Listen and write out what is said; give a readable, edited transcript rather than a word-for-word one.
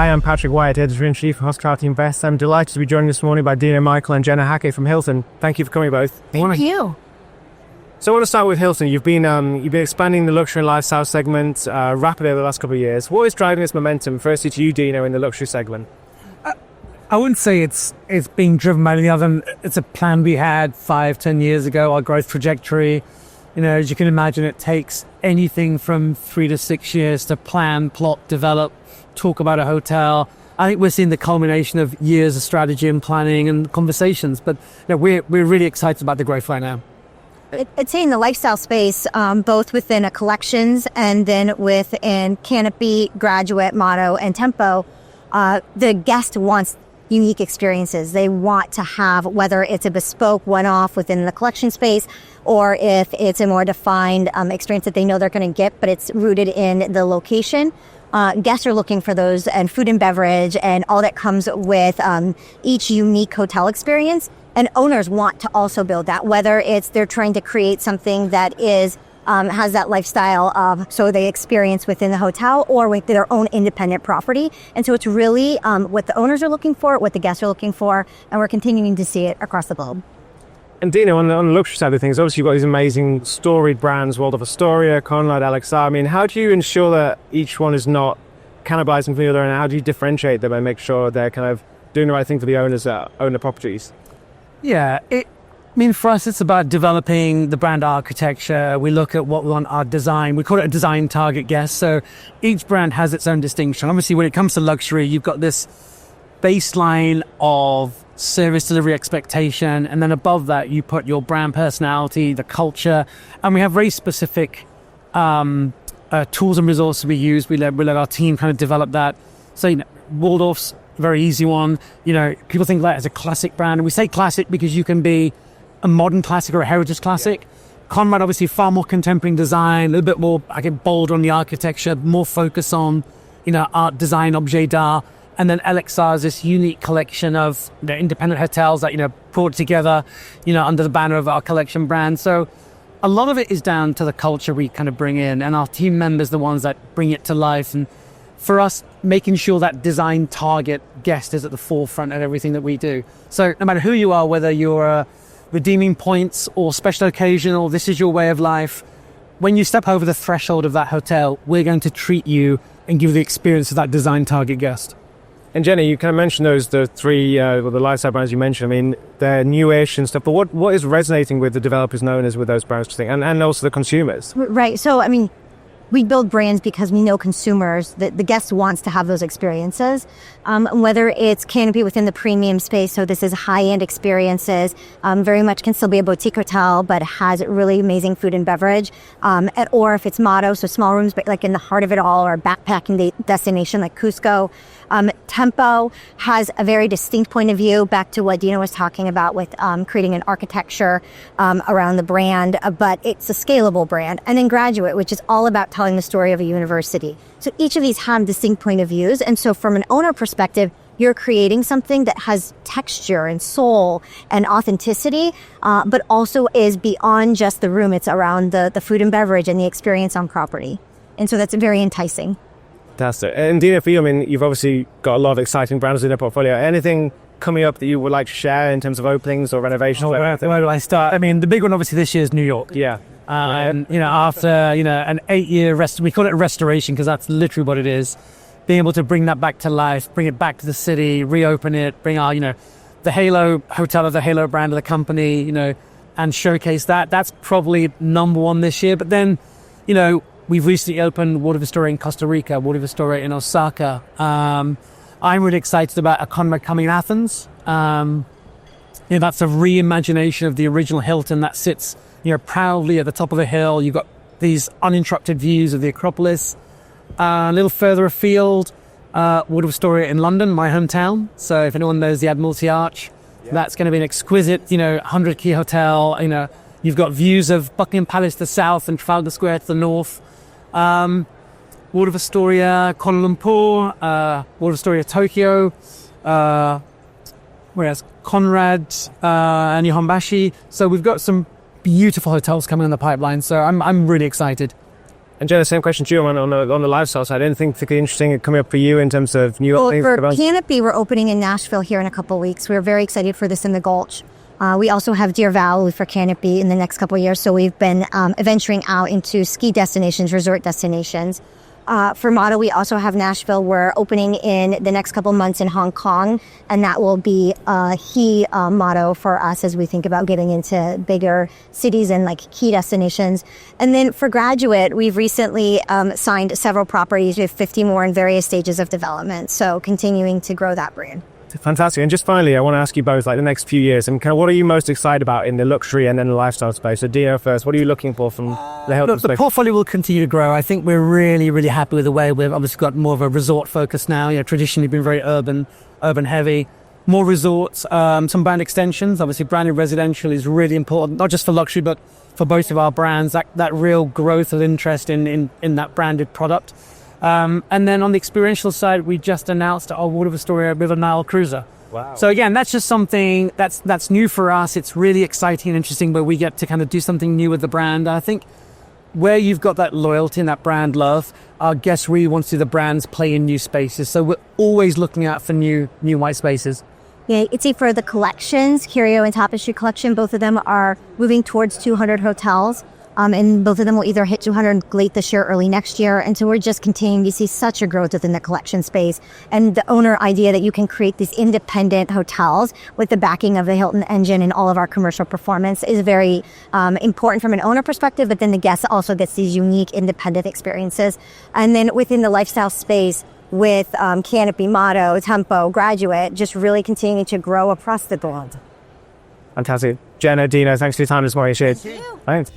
Hi, I'm Patrick Wyatt, Editor-in-Chief of Hospitality Invest. I'm delighted to be joined this morning by Dino, Michael and Jenna Hackett from Hilton. Thank you for coming both. Thank you. So I want to start with Hilton. You've been expanding the luxury and lifestyle segment rapidly over the last couple of years. What is driving this momentum, firstly to you, Dino, in the luxury segment? I wouldn't say it's being driven by anything other than it's a plan we had 5-10 years ago, our growth trajectory. As you can imagine, it takes anything from 3 to 6 years to plan, plot, develop, talk about a hotel. I think we're seeing the culmination of years of strategy and planning and conversations, but we're really excited about the growth right now. I'd say in the lifestyle space, both within a collections and then within Canopy, Graduate, Motto, and Tempo, the guest wants unique experiences. They want to have, whether it's a bespoke one-off within the collection space or if it's a more defined experience that they know they're going to get, but it's rooted in the location. Guests are looking for those, and food and beverage and all that comes with each unique hotel experience. And owners want to also build that, whether it's they're trying to create something that is has that lifestyle of so they experience within the hotel or with their own independent property. And so it's really what the owners are looking for, what the guests are looking for, and we're continuing to see it across the globe. And Dino, on the luxury side of things, obviously you've got these amazing storied brands, World of Astoria, Conrad, LXR. I mean, how do you ensure that each one is not cannibalizing from the other, and how do you differentiate them and make sure they're kind of doing the right thing for the owners that own the properties? Yeah, for us, it's about developing the brand architecture. We look at what we want our design. We call it a design target guest. So each brand has its own distinction. Obviously, when it comes to luxury, you've got this baseline of service delivery expectation. And then above that, you put your brand personality, the culture. And we have very specific tools and resources we use. We let our team kind of develop that. So, Waldorf's a very easy one. People think that as a classic brand. And we say classic because you can be a modern classic or a heritage classic. Yeah. Conrad, obviously, far more contemporary design, a little bit more, bold on the architecture, more focus on, art, design, objet d'art. And then LXR is this unique collection of independent hotels that, brought together, under the banner of our collection brand. So a lot of it is down to the culture we kind of bring in, and our team members, the ones that bring it to life. And for us, making sure that design target guest is at the forefront of everything that we do. So no matter who you are, whether you're redeeming points or special occasion, or this is your way of life, when you step over the threshold of that hotel, we're going to treat you and give you the experience of that design target guest. And Jenna, you kind of mentioned the three, the lifestyle brands you mentioned. I mean, they're newish and stuff, but what is resonating with the developers and owners with those brands, and also the consumers? Right. So, we build brands because we know consumers, that the guest wants to have those experiences, whether it's Canopy within the premium space. So this is high-end experiences, very much can still be a boutique hotel, but has really amazing food and beverage. Or if it's Motto, so small rooms, but like in the heart of it all, or a backpacking destination like Cusco. Tempo has a very distinct point of view, back to what Dino was talking about with creating an architecture around the brand, but it's a scalable brand. And then Graduate, which is all about telling the story of a university. So each of these have distinct point of views. And so from an owner perspective, you're creating something that has texture and soul and authenticity, but also is beyond just the room. It's around the food and beverage and the experience on property. And so that's very enticing. Fantastic. And Dino, for you, you've obviously got a lot of exciting brands in your portfolio. Anything coming up that you would like to share in terms of openings or renovations? Where do I start? The big one obviously this year is New York. Yeah. After an 8-year we call it a restoration because that's literally what it is. Being able to bring that back to life, bring it back to the city, reopen it, bring our the Halo hotel of the Halo brand of the company, and showcase that. That's probably number one this year. But then, we've recently opened World of Astoria in Costa Rica, World of Astoria in Osaka. I'm really excited about a Conrad coming in Athens. That's a reimagination of the original Hilton that sits proudly at the top of a hill. You've got these uninterrupted views of the Acropolis. A little further afield, World of Astoria in London, my hometown. So if anyone knows the Admiralty Arch, that's going to be an exquisite, 100-key hotel. You've got views of Buckingham Palace to the south and Trafalgar Square to the north. World of Astoria, Kuala Lumpur, World of Astoria, Tokyo, whereas Conrad and Yohanbashi. So we've got some beautiful hotels coming on the pipeline. So I'm really excited. And Jenna, same question to you on the lifestyle side. Anything particularly interesting coming up for you in terms of new openings? For Canopy, we're opening in Nashville here in a couple of weeks. We're very excited for this in the Gulch. We also have Deer Valley for Canopy in the next couple of years. So we've been venturing out into ski destinations, resort destinations. For Motto, we also have Nashville. We're opening in the next couple months in Hong Kong, and that will be a key motto for us as we think about getting into bigger cities and like key destinations. And then for Graduate, we've recently signed several properties. We have 50 more in various stages of development. So continuing to grow that brand. Fantastic. And just finally, I want to ask you both, like the next few years, and kind of what are you most excited about in the luxury and then the lifestyle space? So Dino first, what are you looking for from the Hilton space? The portfolio will continue to grow. I think we're really, really happy with the way we've obviously got more of a resort focus now. You know, traditionally been very urban heavy. More resorts, some brand extensions. Obviously, branded residential is really important, not just for luxury, but for both of our brands. That real growth of interest in that branded product. And then on the experiential side, we just announced our World of Astoria River Nile cruiser. Wow. So again, that's just something that's new for us. It's really exciting and interesting where we get to kind of do something new with the brand. I think where you've got that loyalty and that brand love, our guests really want to see the brands play in new spaces. So we're always looking out for new white spaces. Yeah, it's for the collections, Curio and Tapestry collection. Both of them are moving towards 200 hotels. And both of them will either hit 200 late this year, early next year. And so we're just continuing to see such a growth within the collection space. And the owner idea that you can create these independent hotels with the backing of the Hilton engine and all of our commercial performance is very important from an owner perspective. But then the guest also gets these unique independent experiences. And then within the lifestyle space with Canopy, Motto, Tempo, Graduate, just really continuing to grow across the globe. Fantastic. Jenna, Dino, thanks for your time this morning. Thank you. Thanks.